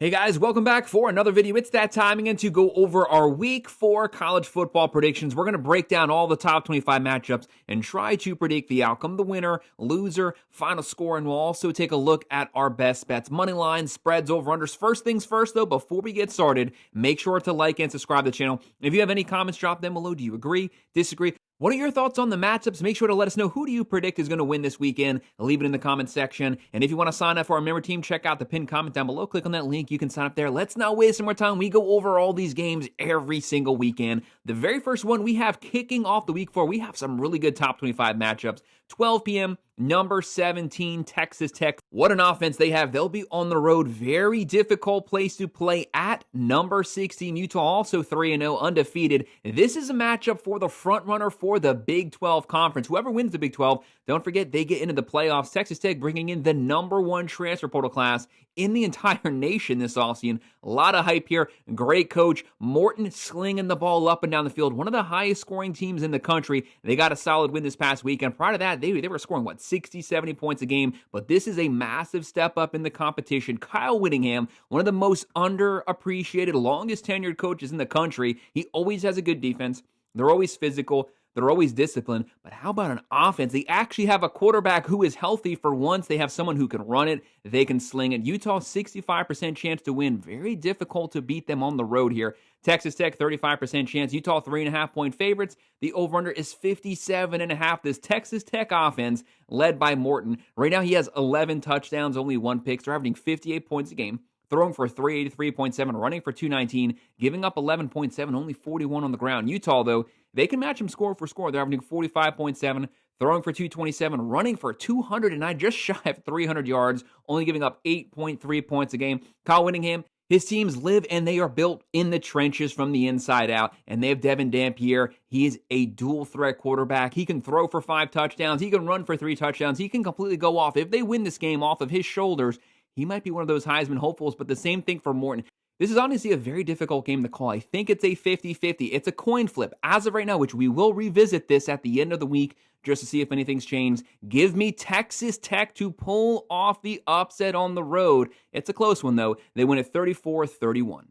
Hey guys, welcome back for another video. It's that time again to go over our week 4 college football predictions. We're going to break down all the top 25 matchups and try to predict the outcome, the winner, loser, final score, and we'll also take a look at our best bets, money lines, spreads, over-unders. First things first though, before we get started, make sure to like and subscribe to the channel. If you have any comments, drop them below. Do you agree, disagree? What are your thoughts on the matchups? Make sure to let us know who do you predict is going to win this weekend. Leave it in the comments section. And if you want to sign up for our member team, check out the pinned comment down below. Click on that link. You can sign up there. Let's not waste some more time. We go over all these games every single weekend. The very first one we have kicking off the week 4, we have some really good top 25 matchups. 12 p.m., number 17, Texas Tech. What an offense they have. They'll be on the road. Very difficult place to play at number 16. Utah also 3-0, undefeated. This is a matchup for the front runner for the Big 12 Conference. Whoever wins the Big 12, don't forget they get into the playoffs. Texas Tech bringing in the number 1 transfer portal class in the entire nation this offseason. A lot of hype here. Great coach. Morton slinging the ball up and down the field. One of the highest scoring teams in the country. They got a solid win this past weekend. Prior to that, they were scoring, 60, 70 points a game. But this is a massive step up in the competition. Kyle Whittingham, one of the most underappreciated, longest tenured coaches in the country. He always has a good defense. They're always physical. They're always disciplined, but how about an offense? They actually have a quarterback who is healthy for once. They have someone who can run it. They can sling it. Utah, 65% chance to win. Very difficult to beat them on the road here. Texas Tech, 35% chance. Utah, 3.5-point favorites. The over-under is 57.5. This Texas Tech offense, led by Morton. Right now, he has 11 touchdowns, only 1 pick. They're averaging 58 points a game. Throwing for 383.7, running for 219, giving up 11.7, only 41 on the ground. Utah, though, they can match him score for score. They're averaging 45.7, throwing for 227, running for 209, just shy of 300 yards, only giving up 8.3 points a game. Kyle Whittingham, his teams live and they are built in the trenches from the inside out, and they have Devin Dampier. He is a dual-threat quarterback. He can throw for 5 touchdowns. He can run for 3 touchdowns. He can completely go off. If they win this game off of his shoulders, he might be one of those Heisman hopefuls, but the same thing for Morton. This is honestly a very difficult game to call. I think it's a 50-50. It's a coin flip as of right now, which we will revisit this at the end of the week just to see if anything's changed. Give me Texas Tech to pull off the upset on the road. It's a close one, though. They win at 34-31.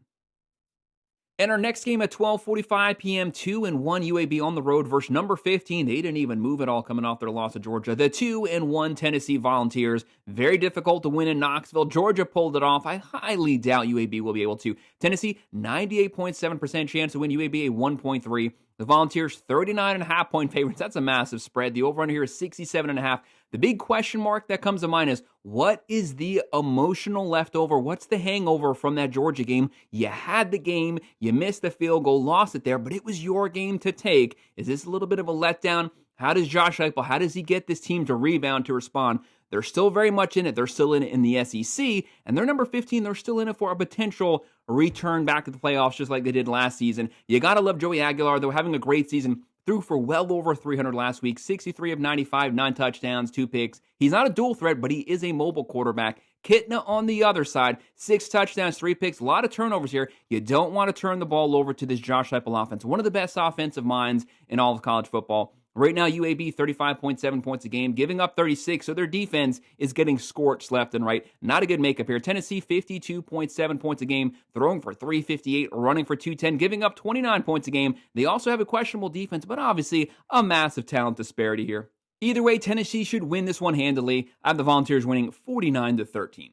And our next game at 12:45 p.m., 2-1 UAB on the road versus number 15. They didn't even move at all coming off their loss to Georgia. The 2-1 Tennessee Volunteers. Very difficult to win in Knoxville. Georgia pulled it off. I highly doubt UAB will be able to. Tennessee, 98.7% chance to win. UAB, a 1.3. The Volunteers, 39.5-point favorites. That's a massive spread. The over-under here is 67.5. The big question mark that comes to mind is, what is the emotional leftover? What's the hangover from that Georgia game? You had the game, you missed the field goal, lost it there, but it was your game to take. Is this a little bit of a letdown? How does Josh Heupel, how does he get this team to rebound, to respond? They're still very much in it. They're still in it in the SEC, and they're number 15. They're still in it for a potential return back to the playoffs just like they did last season. You got to love Joey Aguilar, though, having a great season. Threw for well over 300 last week, 63 of 95, 9 touchdowns, 2 picks. He's not a dual threat, but he is a mobile quarterback. Kitna on the other side, 6 touchdowns, 3 picks, a lot of turnovers here. You don't want to turn the ball over to this Josh Heupel offense. One of the best offensive minds in all of college football. Right now, UAB, 35.7 points a game, giving up 36, so their defense is getting scorched left and right. Not a good makeup here. Tennessee, 52.7 points a game, throwing for 358, running for 210, giving up 29 points a game. They also have a questionable defense, but obviously a massive talent disparity here. Either way, Tennessee should win this one handily. I have the Volunteers winning 49-13.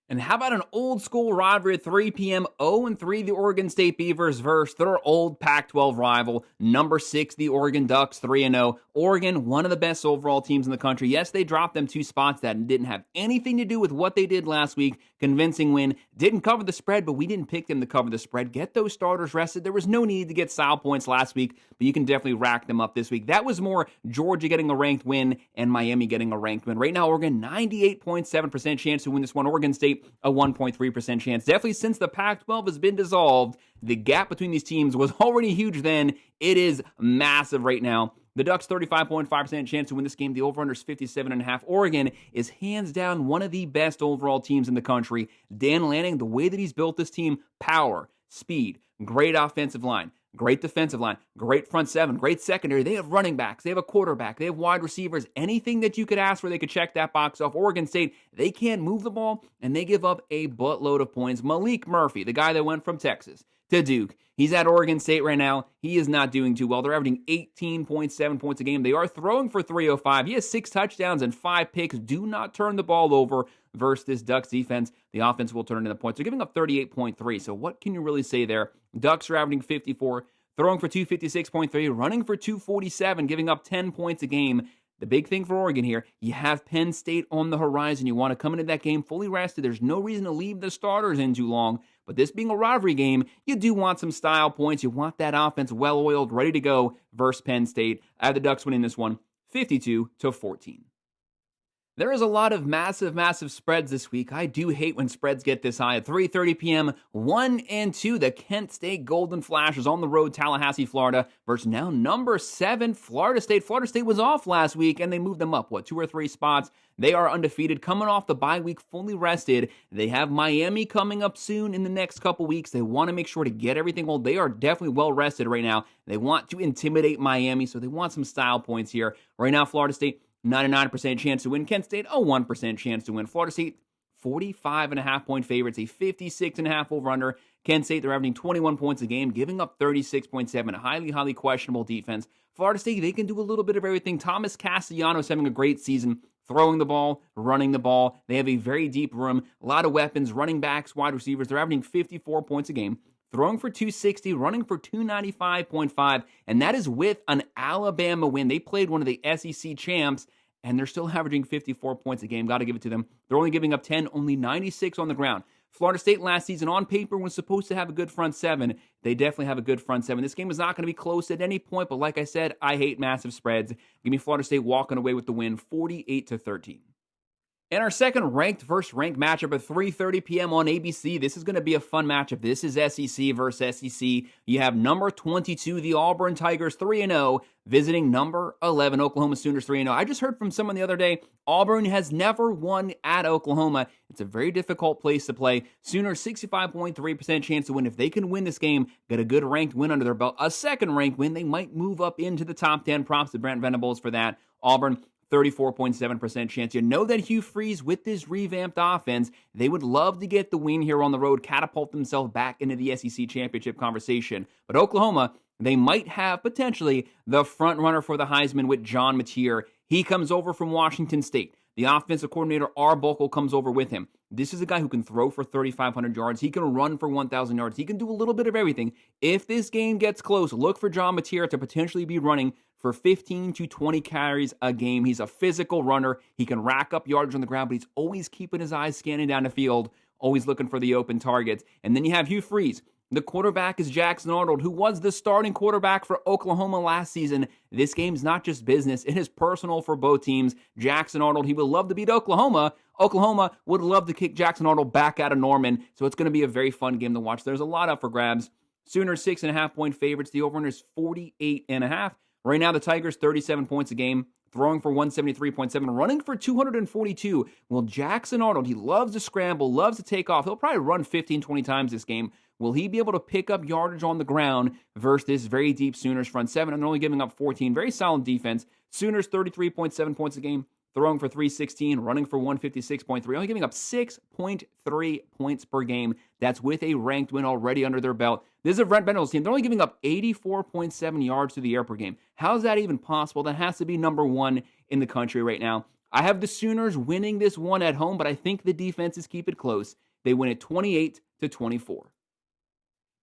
And how about an old school rivalry at 3 p.m., 0-3, the Oregon State Beavers versus their old Pac-12 rival, number 6, the Oregon Ducks, 3-0. Oregon, one of the best overall teams in the country. Yes, they dropped them 2 spots that didn't have anything to do with what they did last week. Convincing win. Didn't cover the spread, but we didn't pick them to cover the spread. Get those starters rested. There was no need to get style points last week, but you can definitely rack them up this week. That was more Georgia getting a ranked win and Miami getting a ranked win. Right now, Oregon, 98.7% chance to win this one. Oregon State, a 1.3% chance. Definitely since the Pac-12 has been dissolved, the gap between these teams was already huge then. It is massive right now. The Ducks, 35.5% chance to win this game. The over-under is 57.5. Oregon is hands down one of the best overall teams in the country. Dan Lanning, the way that he's built this team, power, speed, great offensive line, Great defensive line, great front seven, great secondary. They have running backs, they have a quarterback, they have wide receivers. Anything that you could ask for, they could check that box off. Oregon State, they can't move the ball, and they give up a buttload of points. Malik Murphy, the guy that went from Texas to Duke, he's at Oregon State right now. He is not doing too well. They're averaging 18.7 points a game. They are throwing for 305. He has 6 touchdowns and 5 picks. Do not turn the ball over versus this Ducks defense. The offense will turn into the points. They're giving up 38.3. So what can you really say there? Ducks are averaging 54, throwing for 256.3, running for 247, giving up 10 points a game. The big thing for Oregon here, you have Penn State on the horizon. You want to come into that game fully rested. There's no reason to leave the starters in too long. But this being a rivalry game, you do want some style points. You want that offense well-oiled, ready to go versus Penn State. I have the Ducks winning this one 52-14. There is a lot of massive spreads this week. I do hate when spreads get this high. At 3:30 p.m., 1 and 2, the Kent State Golden Flashes on the road, Tallahassee, Florida, versus now number 7, Florida State. Florida State was off last week, and they moved them up, 2 or 3 spots. They are undefeated, coming off the bye week, fully rested. They have Miami coming up soon in the next couple weeks. They want to make sure to get everything. Well, they are definitely well rested right now. They want to intimidate Miami, so they want some style points here. Right now, Florida State, 99% chance to win. Kent State, a 1% chance to win. Florida State, 45.5-point favorites, a 56.5 over-under. Kent State, they're averaging 21 points a game, giving up 36.7. A highly questionable defense. Florida State, they can do a little bit of everything. Thomas Castellanos having a great season, throwing the ball, running the ball. They have a very deep room, a lot of weapons, running backs, wide receivers. They're averaging 54 points a game, throwing for 260, running for 295.5, and that is with an Alabama win. They played one of the SEC champs, and they're still averaging 54 points a game. Got to give it to them. They're only giving up 10, only 96 on the ground. Florida State last season on paper was supposed to have a good front seven. They definitely have a good front seven. This game is not going to be close at any point, but like I said, I hate massive spreads. Give me Florida State walking away with the win, 48-13. In our second ranked versus ranked matchup at 3:30 p.m. on ABC, this is going to be a fun matchup. This is SEC versus SEC. You have number 22, the Auburn Tigers, 3-0, visiting number 11, Oklahoma Sooners, 3-0. I just heard from someone the other day, Auburn has never won at Oklahoma. It's a very difficult place to play. Sooners, 65.3% chance to win. If they can win this game, get a good ranked win under their belt, a second ranked win, they might move up into the top 10. Props to Brent Venables for that. Auburn, 34.7% chance. You know that Hugh Freeze, with this revamped offense, they would love to get the win here on the road, catapult themselves back into the SEC championship conversation. But Oklahoma, they might have potentially the front runner for the Heisman with John Mateer. He comes over from Washington State. The offensive coordinator, Arbuckle, comes over with him. This is a guy who can throw for 3,500 yards. He can run for 1,000 yards. He can do a little bit of everything. If this game gets close, look for John Mateer to potentially be running for 15 to 20 carries a game. He's a physical runner. He can rack up yards on the ground, but he's always keeping his eyes scanning down the field, always looking for the open targets. And then you have Hugh Freeze. The quarterback is Jackson Arnold, who was the starting quarterback for Oklahoma last season. This game's not just business. It is personal for both teams. Jackson Arnold, he would love to beat Oklahoma. Oklahoma would love to kick Jackson Arnold back out of Norman. So it's going to be a very fun game to watch. There's a lot up for grabs. Sooners, 6.5-point favorites. The over-under is 48.5. Right now, the Tigers, 37 points a game, throwing for 173.7, running for 242. Well, Jackson Arnold, he loves to scramble, loves to take off. He'll probably run 15, 20 times this game. Will he be able to pick up yardage on the ground versus this very deep Sooners front seven? And they're only giving up 14. Very solid defense. Sooners, 33.7 points a game, throwing for 316, running for 156.3, only giving up 6.3 points per game. That's with a ranked win already under their belt. This is a Brent Venables team. They're only giving up 84.7 yards to the air per game. How is that even possible? That has to be number 1 in the country right now. I have the Sooners winning this one at home, but I think the defenses keep it close. They win it 28-24.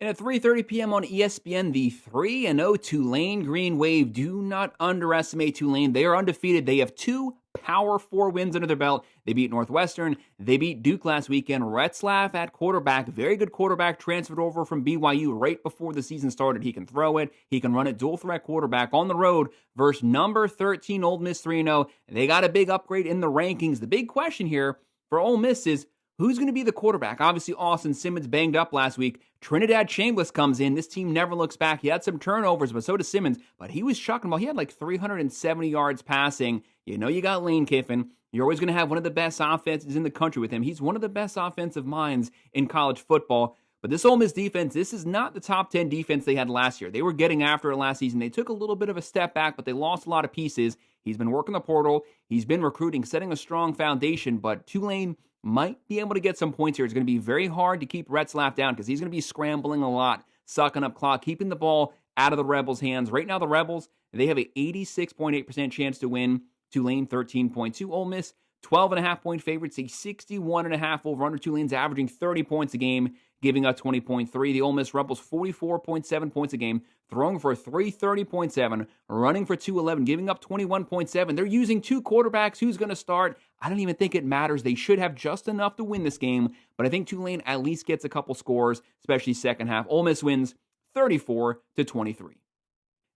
And at 3:30 p.m. on ESPN, the 3-0 Tulane Green Wave. Do not underestimate Tulane. They are undefeated. They have 2 Power 4 wins under their belt. They beat Northwestern. They beat Duke last weekend. Retzlaff at quarterback. Very good quarterback. Transferred over from BYU right before the season started. He can throw it. He can run it. Dual threat quarterback on the road versus number 13 Ole Miss 3-0. They got a big upgrade in the rankings. The big question here for Ole Miss is, who's going to be the quarterback? Obviously, Austin Simmons banged up last week. Trinidad Chambliss comes in. This team never looks back. He had some turnovers, but so does Simmons. But he was chucking the ball. He had like 370 yards passing. You know you got Lane Kiffin. You're always going to have one of the best offenses in the country with him. He's one of the best offensive minds in college football. But this Ole Miss defense, this is not the top 10 defense they had last year. They were getting after it last season. They took a little bit of a step back, but they lost a lot of pieces. He's been working the portal. He's been recruiting, setting a strong foundation, but Tulane might be able to get some points here. It's going to be very hard to keep Retzlaff down because he's going to be scrambling a lot, sucking up clock, keeping the ball out of the Rebels' hands. Right now, the Rebels, they have an 86.8% chance to win. Tulane, 13.2. Ole Miss, 12.5-point favorites, a 61.5 over-under. Tulane's averaging 30 points a game, giving up 20.3. The Ole Miss Rebels, 44.7 points a game, throwing for 330.7, running for 211, giving up 21.7. They're using two quarterbacks. Who's going to start? I don't even think it matters. They should have just enough to win this game, but I think Tulane at least gets a couple scores, especially second half. Ole Miss wins 34-23.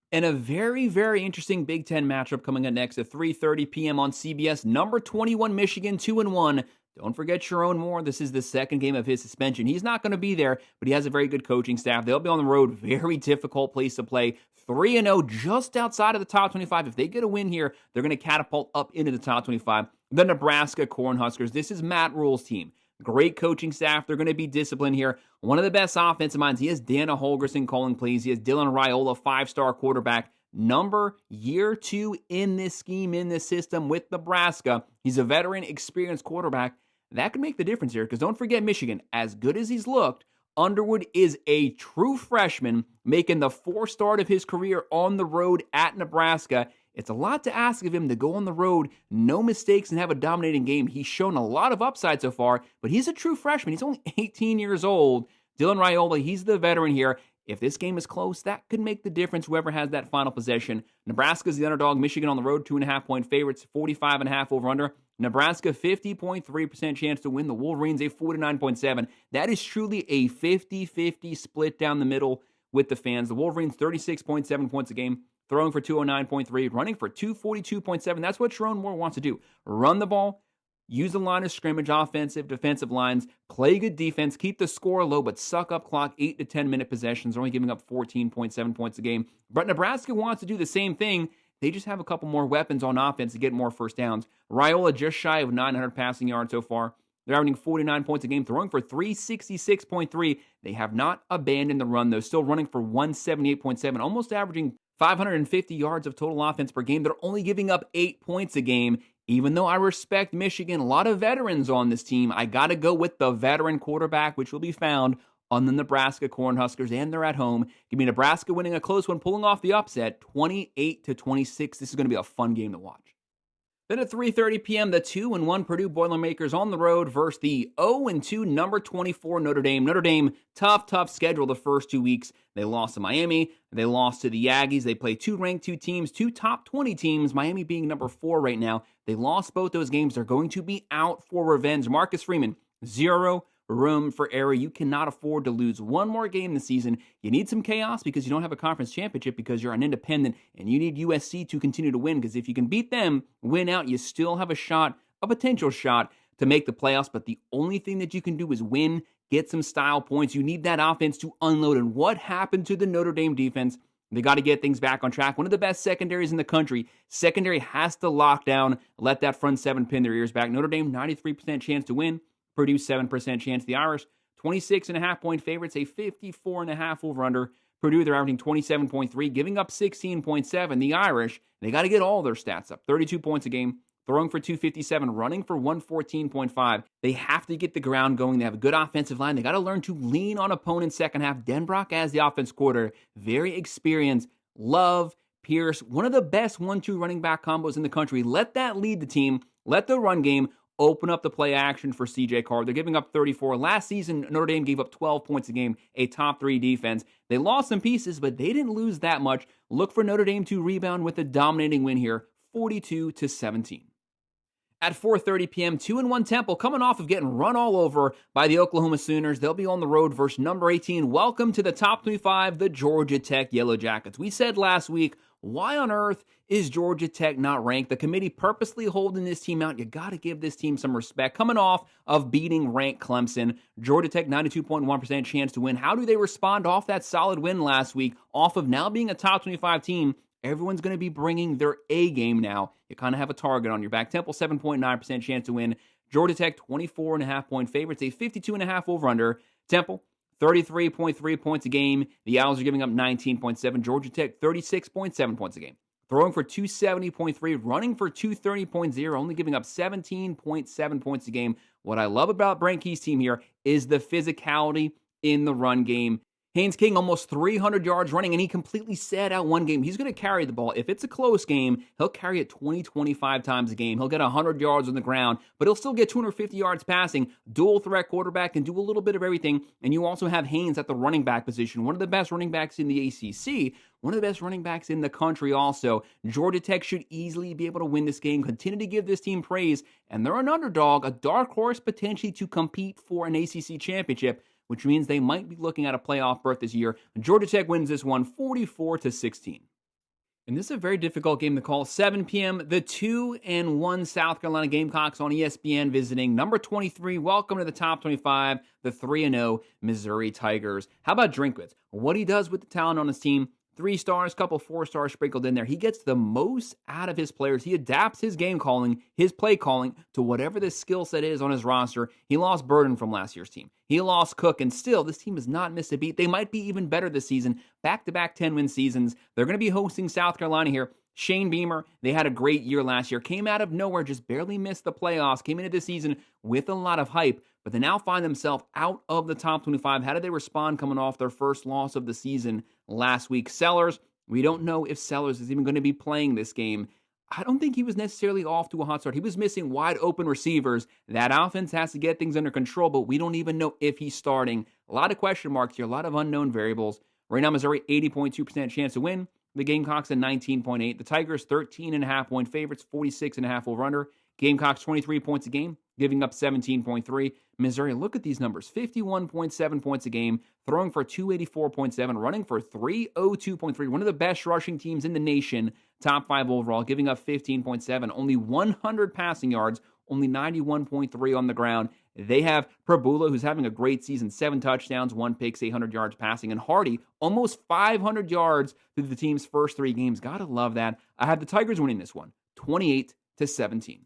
And a very, very interesting Big Ten matchup coming up next at 3:30 p.m. on CBS. Number 21 Michigan, 2-1. Don't forget Sharon Moore. This is the second game of his suspension. He's not going to be there, but he has a very good coaching staff. They'll be on the road. Very difficult place to play. 3-0, just outside of the top 25. If they get a win here, they're going to catapult up into the top 25. The Nebraska Cornhuskers. This is Matt Rule's team. Great coaching staff. They're going to be disciplined here. One of the best offensive minds. He has Dana Holgerson calling plays. He has Dylan Raiola, five-star quarterback. Year 2 in this scheme, in this system with Nebraska. He's a veteran, experienced quarterback. That could make the difference here because don't forget Michigan. As good as he's looked, Underwood is a true freshman making the fourth start of his career on the road at Nebraska. It's a lot to ask of him to go on the road, no mistakes, and have a dominating game. He's shown a lot of upside so far, but he's a true freshman. He's only 18 years old. Dylan Raiola, he's the veteran here. If this game is close, that could make the difference, whoever has that final possession. Nebraska's the underdog. Michigan on the road, 2.5-point favorites, 45.5 over-under. Nebraska, 50.3% chance to win. The Wolverines, a 49.7. That is truly a 50-50 split down the middle with the fans. The Wolverines, 36.7 points a game, throwing for 209.3, running for 242.7. That's what Sharon Moore wants to do. Run the ball, use the line of scrimmage, offensive, defensive lines, play good defense, keep the score low, but suck up clock, 8 to 10-minute possessions. They're only giving up 14.7 points a game. But Nebraska wants to do the same thing. They just have a couple more weapons on offense to get more first downs. Raiola just shy of 900 passing yards so far. They're averaging 49 points a game, throwing for 366.3. They have not abandoned the run, though. Still running for 178.7, almost averaging 550 yards of total offense per game. They're only giving up 8 points a game. Even though I respect Michigan, a lot of veterans on this team, I got to go with the veteran quarterback, which will be found on the Nebraska Cornhuskers, and they're at home. Give me Nebraska winning a close one, pulling off the upset, 28-26. This is going to be a fun game to watch. Then at 3:30 p.m., the 2-1 Purdue Boilermakers on the road versus the 0-2 number 24 Notre Dame. Notre Dame, tough schedule the first 2 weeks. They lost to Miami. They lost to the Aggies. They play two ranked teams, two top 20 teams, Miami being number 4 right now. They lost both those games. They're going to be out for revenge. Marcus Freeman, 0 room for error. You cannot afford to lose one more game this season. You need some chaos because you don't have a conference championship because you're an independent, and you need USC to continue to win because if you can beat them, win out, you still have a potential shot to make the playoffs, but the only thing that you can do is win, get some style points. You need that offense to unload, and what happened to the Notre Dame defense? They got to get things back on track. One of the best secondaries in the country. Secondary has to lock down, let that front seven pin their ears back. Notre Dame, 93% chance to win. Purdue, 7% chance. The Irish, 26.5-point favorites, a 54.5 over-under. Purdue, they're averaging 27.3, giving up 16.7. The Irish, they got to get all their stats up. 32 points a game, throwing for 257, running for 114.5. They have to get the ground going. They have a good offensive line. They got to learn to lean on opponents second half. Denbrock as the offense quarter, very experienced. Love, Pierce, one of the best 1-2 running back combos in the country. Let that lead the team. Let the run game open up the play action for C.J. Carr. They're giving up 34. Last season, Notre Dame gave up 12 points a game, a top 3 defense. They lost some pieces, but they didn't lose that much. Look for Notre Dame to rebound with a dominating win here, 42-17. At 4:30 p.m., 2-1 Temple coming off of getting run all over by the Oklahoma Sooners. They'll be on the road versus number 18. Welcome to the top 25, the Georgia Tech Yellow Jackets. We said last week, why on earth is Georgia Tech not ranked? The committee purposely holding this team out. You got to give this team some respect. Coming off of beating ranked Clemson, Georgia Tech 92.1% chance to win. How do they respond off that solid win last week, off of now being a top 25 team? Everyone's going to be bringing their A game now. You kind of have a target on your back. Temple, 7.9% chance to win. Georgia Tech, 24.5-point favorites, a 52.5 over-under. Temple, 33.3 points a game. The Owls are giving up 19.7. Georgia Tech, 36.7 points a game. Throwing for 270.3, running for 230.0, only giving up 17.7 points a game. What I love about Brent Key's team here is the physicality in the run game. Haynes King almost 300 yards running, and he completely sat out one game. He's going to carry the ball. If it's a close game, he'll carry it 20, 25 times a game. He'll get 100 yards on the ground, but he'll still get 250 yards passing. Dual threat quarterback can do a little bit of everything, and you also have Haynes at the running back position, one of the best running backs in the ACC, one of the best running backs in the country also. Georgia Tech should easily be able to win this game. Continue to give this team praise, and they're an underdog, a dark horse potentially to compete for an ACC championship, which means they might be looking at a playoff berth this year. Georgia Tech wins this one 44-16. And this is a very difficult game to call. 7 p.m., the 2-1 South Carolina Gamecocks on ESPN visiting number 23. Welcome to the top 25, the 3-0 Missouri Tigers. How about Drinkwitz? What he does with the talent on his team, 3 stars, couple 4 stars sprinkled in there. He gets the most out of his players. He adapts his game calling, his play calling to whatever the skill set is on his roster. He lost Burden from last year's team. He lost Cook, and still, this team has not missed a beat. They might be even better this season. Back-to-back 10-win seasons. They're going to be hosting South Carolina here. Shane Beamer, they had a great year last year. Came out of nowhere, just barely missed the playoffs. Came into this season with a lot of hype, but they now find themselves out of the top 25. How did they respond coming off their first loss of the season last week? Sellers, we don't know if Sellers is even going to be playing this game. I don't think he was necessarily off to a hot start. He was missing wide open receivers. That offense has to get things under control, but we don't even know if he's starting. A lot of question marks here, a lot of unknown variables. Right now, Missouri, 80.2% chance to win. The Gamecocks at 19.8. The Tigers, 13.5 point favorites, 46.5 over-under. Gamecocks, 23 points a game, giving up 17.3. Missouri, look at these numbers. 51.7 points a game, throwing for 284.7, running for 302.3. One of the best rushing teams in the nation, top 5 overall, giving up 15.7. Only 100 passing yards, only 91.3 on the ground. They have Prabula, who's having a great season, 7 touchdowns, 1 pick, 800 yards passing. And Hardy, almost 500 yards through the team's first 3 games. Gotta love that. I have the Tigers winning this one, 28-17.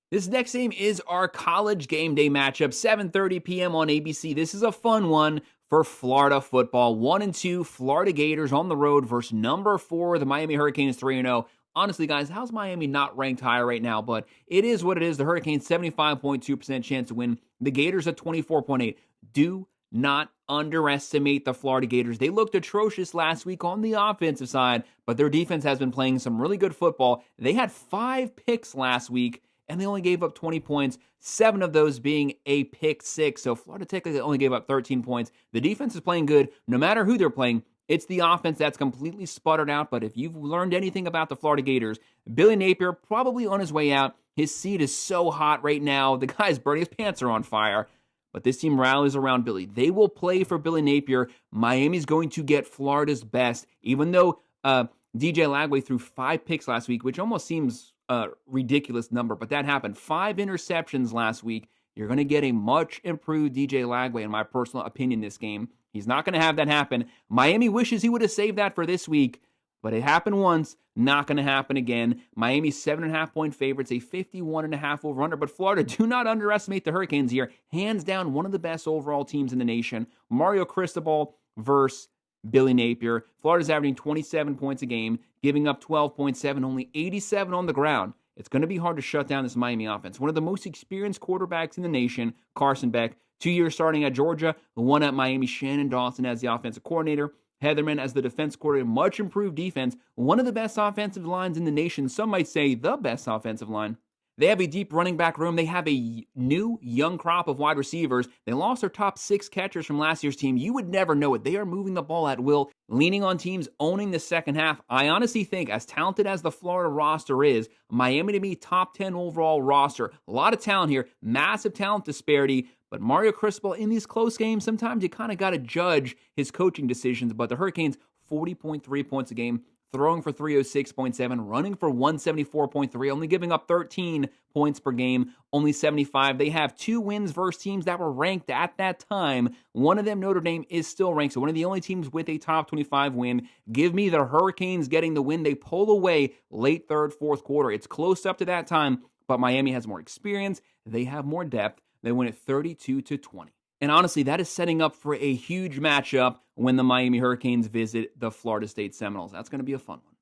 This next game is our college game day matchup, 7:30 p.m. on ABC. This is a fun one for Florida football. 1-2 Florida Gators on the road versus number 4, the Miami Hurricanes, 3-0. Honestly, guys, how's Miami not ranked higher right now? But it is what it is. The Hurricanes, 75.2% chance to win. The Gators at 24.8. Do not underestimate the Florida Gators. They looked atrocious last week on the offensive side, but their defense has been playing some really good football. They had 5 picks last week, and they only gave up 20 points, 7 of those being a pick 6. So Florida Tech only gave up 13 points. The defense is playing good, no matter who they're playing. It's the offense that's completely sputtered out, but if you've learned anything about the Florida Gators, Billy Napier probably on his way out. His seat is so hot right now. The guy's burning. His pants are on fire. But this team rallies around Billy. They will play for Billy Napier. Miami's going to get Florida's best, even though DJ Lagway threw 5 picks last week, which almost seems a ridiculous number, but that happened. 5 interceptions last week. You're going to get a much improved DJ Lagway, in my personal opinion, this game. He's not going to have that happen. Miami wishes he would have saved that for this week, but it happened once, not going to happen again. Miami 7.5 point favorites, a 51.5 over-under, but Florida, do not underestimate the Hurricanes here. Hands down, one of the best overall teams in the nation. Mario Cristobal versus Billy Napier. Florida's averaging 27 points a game, giving up 12.7, only 87 on the ground. It's going to be hard to shut down this Miami offense. One of the most experienced quarterbacks in the nation, Carson Beck, 2 years starting at Georgia, 1 at Miami. Shannon Dawson as the offensive coordinator. Heatherman as the defense coordinator. Much improved defense. One of the best offensive lines in the nation. Some might say the best offensive line. They have a deep running back room. They have a new young crop of wide receivers. They lost their top 6 catchers from last year's team. You would never know it. They are moving the ball at will, leaning on teams, owning the second half. I honestly think, as talented as the Florida roster is, Miami to me, top 10 overall roster. A lot of talent here, massive talent disparity. But Mario Cristobal in these close games, sometimes you kind of got to judge his coaching decisions. But the Hurricanes, 40.3 points a game, throwing for 306.7, running for 174.3, only giving up 13 points per game, only 75. They have 2 wins versus teams that were ranked at that time. One of them, Notre Dame, is still ranked, so one of the only teams with a top 25 win. Give me the Hurricanes getting the win. They pull away late third, fourth quarter. It's close up to that time, but Miami has more experience. They have more depth. They win it 32-20. And honestly, that is setting up for a huge matchup when the Miami Hurricanes visit the Florida State Seminoles. That's going to be a fun one.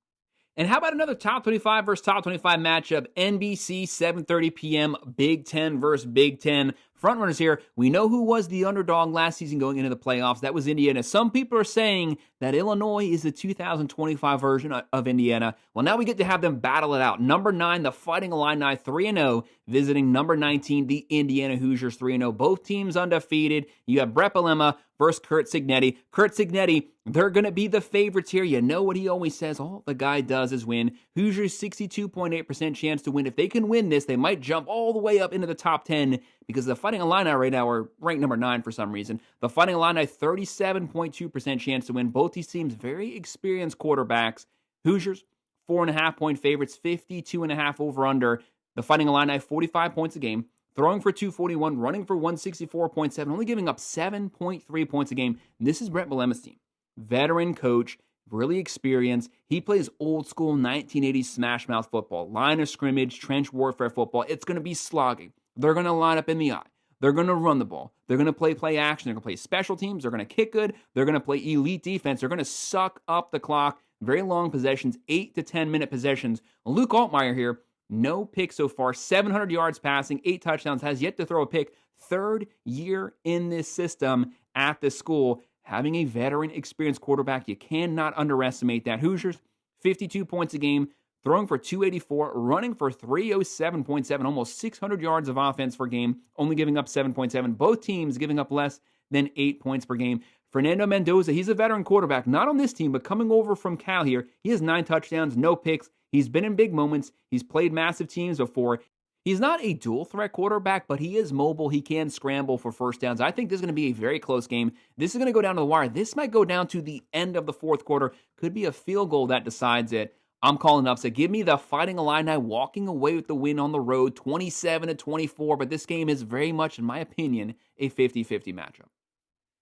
And how about another top 25 versus top 25 matchup? NBC, 7:30 p.m., Big Ten versus Big Ten. Frontrunners here. We know who was the underdog last season going into the playoffs. That was Indiana. Some people are saying that Illinois is the 2025 version of Indiana. Well, now we get to have them battle it out. Number 9, the Fighting Illini, 3-0, visiting number 19, the Indiana Hoosiers, 3-0. Both teams undefeated. You have Brett Bielema versus Curt Cignetti. Curt Cignetti, they're going to be the favorites here. You know what he always says. All the guy does is win. Hoosiers, 62.8% chance to win. If they can win this, they might jump all the way up into the top 10 because the Fighting Illini right now are ranked number 9 for some reason. The Fighting Illini, 37.2% chance to win. Both these teams, very experienced quarterbacks. Hoosiers, 4.5-point favorites, 52.5 over-under. The Fighting Illini, 45 points a game. Throwing for 241, running for 164.7, only giving up 7.3 points a game. This is Brett Bielema's team. Veteran coach, really experienced. He plays old school 1980s smash mouth football, line of scrimmage, trench warfare football. It's going to be slogging. They're going to line up in the eye. They're going to run the ball. They're going to play action. They're going to play special teams. They're going to kick good. They're going to play elite defense. They're going to suck up the clock. Very long possessions, 8 to 10 minute possessions. Luke Altmaier here, no pick so far, 700 yards passing, 8 touchdowns, has yet to throw a pick. Third year in this system at this school. Having a veteran, experienced quarterback, you cannot underestimate that. Hoosiers, 52 points a game, throwing for 284, running for 307.7, almost 600 yards of offense per game, only giving up 7.7. Both teams giving up less than 8 points per game. Fernando Mendoza, he's a veteran quarterback, not on this team, but coming over from Cal here. He has 9 touchdowns, no picks. He's been in big moments. He's played massive teams before. He's not a dual threat quarterback, but he is mobile. He can scramble for first downs. I think this is going to be a very close game. This is going to go down to the wire. This might go down to the end of the fourth quarter. Could be a field goal that decides it. I'm calling upset. Give me the Fighting Illini walking away with the win on the road, 27-24. But this game is very much, in my opinion, a 50-50 matchup.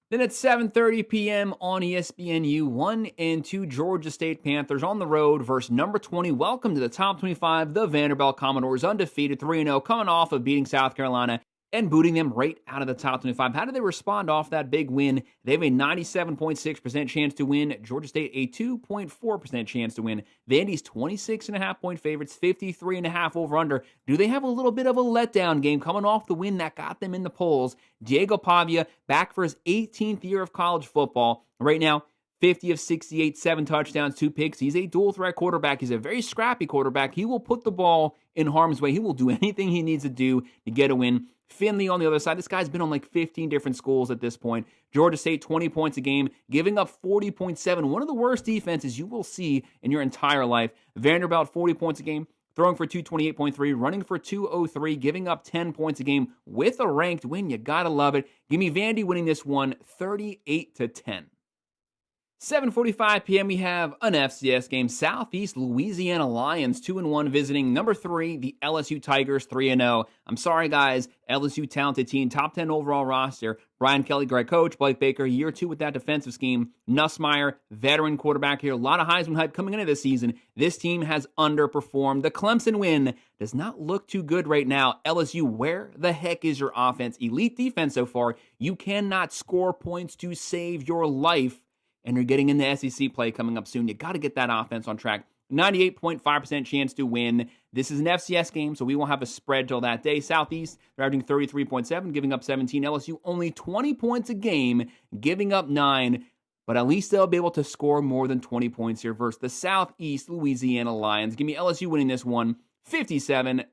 Then at 7:30 p.m. on ESPNU, 1 and 2 Georgia State Panthers on the road versus number 20. Welcome to the top 25, the Vanderbilt Commodores, undefeated 3-0, coming off of beating South Carolina and booting them right out of the top 25. How did they respond off that big win? They have a 97.6% chance to win. Georgia State, a 2.4% chance to win. Vandy's 26.5-point favorites, 53.5 over-under. Do they have a little bit of a letdown game coming off the win that got them in the polls? Diego Pavia, back for his 18th year of college football. Right now, 50 of 68, 7 touchdowns, 2 picks. He's a dual-threat quarterback. He's a very scrappy quarterback. He will put the ball in harm's way. He will do anything he needs to do to get a win. Finley on the other side. This guy's been on like 15 different schools at this point. Georgia State, 20 points a game, giving up 40.7. One of the worst defenses you will see in your entire life. Vanderbilt, 40 points a game, throwing for 228.3, running for 203, giving up 10 points a game with a ranked win. You gotta love it. Give me Vandy winning this one, 38-10. 7:45 p.m. we have an FCS game. Southeast Louisiana Lions 2-1 visiting number 3, the LSU Tigers 3-0. I'm sorry guys, LSU talented team, top 10 overall roster. Brian Kelly, great coach. Blake Baker, year 2 with that defensive scheme. Nussmeier, veteran quarterback here. A lot of Heisman hype coming into this season. This team has underperformed. The Clemson win does not look too good right now. LSU, where the heck is your offense? Elite defense so far. You cannot score points to save your life. And you're getting in the SEC play coming up soon. You got to get that offense on track. 98.5% chance to win. This is an FCS game, so we won't have a spread till that day. Southeast, they're averaging 33.7, giving up 17. LSU, only 20 points a game, giving up 9. But at least they'll be able to score more than 20 points here versus the Southeast Louisiana Lions. Give me LSU winning this one, 57-7.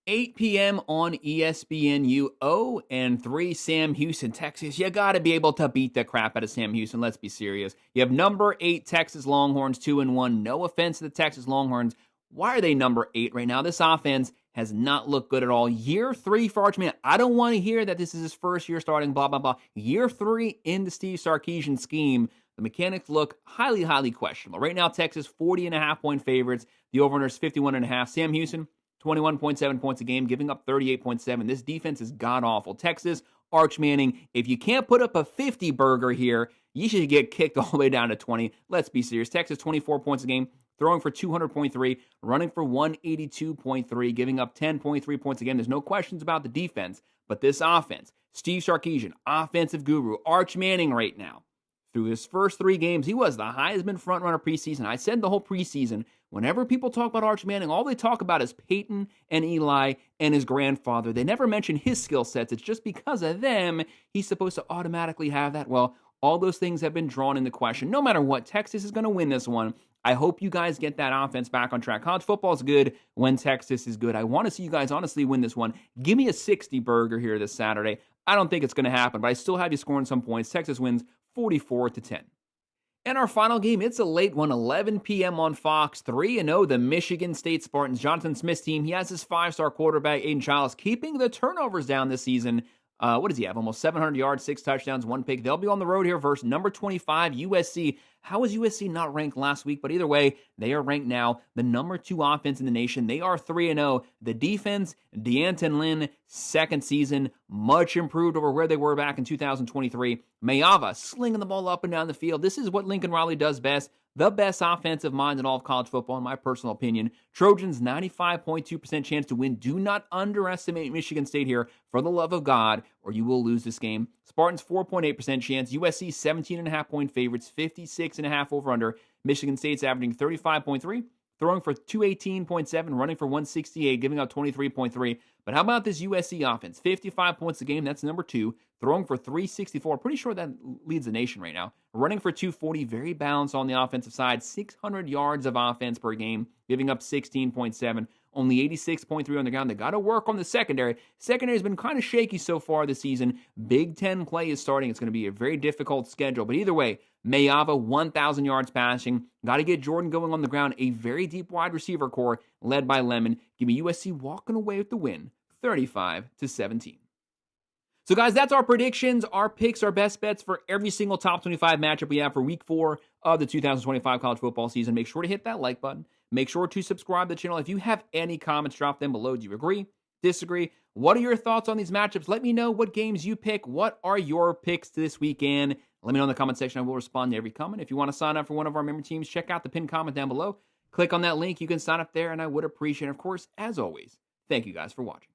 8 p.m. on ESPNU, 0-3 Sam Houston, Texas. You got to be able to beat the crap out of Sam Houston. Let's be serious. You have number 8 Texas Longhorns, 2-1. No offense to the Texas Longhorns. Why are they number 8 right now? This offense has not looked good at all. Year 3 for Arch Manning. I don't want to hear that this is his first year starting, blah, blah, blah. Year 3 in the Steve Sarkisian scheme. The mechanics look highly, highly questionable. Right now, Texas, 40.5-point favorites. The over-under is 51.5. Sam Houston, 21.7 points a game, giving up 38.7. This defense is god-awful. Texas, Arch Manning, if you can't put up a 50 burger here, you should get kicked all the way down to 20. Let's be serious. Texas, 24 points a game, throwing for 200.3, running for 182.3, giving up 10.3 points a game. There's no questions about the defense, but this offense, Steve Sarkisian, offensive guru, Arch Manning right now. Through his first 3 games, he was the Heisman frontrunner preseason. I said the whole preseason, whenever people talk about Arch Manning, all they talk about is Peyton and Eli and his grandfather. They never mention his skill sets. It's just because of them, he's supposed to automatically have that. Well, all those things have been drawn into question. No matter what, Texas is going to win this one. I hope you guys get that offense back on track. College football is good when Texas is good. I want to see you guys honestly win this one. Give me a 60 burger here this Saturday. I don't think it's going to happen, but I still have you scoring some points. Texas wins 44-10. And our final game, it's a late one, 11 p.m. on Fox. 3-0, the Michigan State Spartans. Jonathan Smith's team, he has his 5-star quarterback, Aiden Childs, keeping the turnovers down this season. What does he have? Almost 700 yards, 6 touchdowns, 1 pick. They'll be on the road here versus number 25, USC. How was USC not ranked last week? But either way, they are ranked now. The number 2 offense in the nation. They are 3-0. The defense, D'Anton Lynn, second season, much improved over where they were back in 2023. Mayava slinging the ball up and down the field. This is what Lincoln Riley does best. The best offensive mind in all of college football, in my personal opinion. Trojans, 95.2% chance to win. Do not underestimate Michigan State here, for the love of God, or you will lose this game. Spartans, 4.8% chance. USC, 17.5-point favorites, 56.5 over-under. Michigan State's averaging 35.3, throwing for 218.7, running for 168, giving up 23.3. But how about this USC offense? 55 points a game, that's number 2. Throwing for 364. Pretty sure that leads the nation right now. Running for 240, very balanced on the offensive side. 600 yards of offense per game, giving up 16.7. Only 86.3 on the ground. They got to work on the secondary. Secondary has been kind of shaky so far this season. Big Ten play is starting. It's going to be a very difficult schedule. But either way, Mayava, 1,000 yards passing. Got to get Jordan going on the ground. A very deep wide receiver core led by Lemon. Give me USC walking away with the win, 35-17. So guys, that's our predictions, our picks, our best bets for every single top 25 matchup we have for week 4 of the 2025 college football season. Make sure to hit that like button. Make sure to subscribe to the channel. If you have any comments, drop them below. Do you agree? Disagree? What are your thoughts on these matchups? Let me know what games you pick. What are your picks this weekend? Let me know in the comment section. I will respond to every comment. If you want to sign up for one of our member teams, check out the pinned comment down below. Click on that link. You can sign up there, and I would appreciate it. Of course, as always, thank you guys for watching.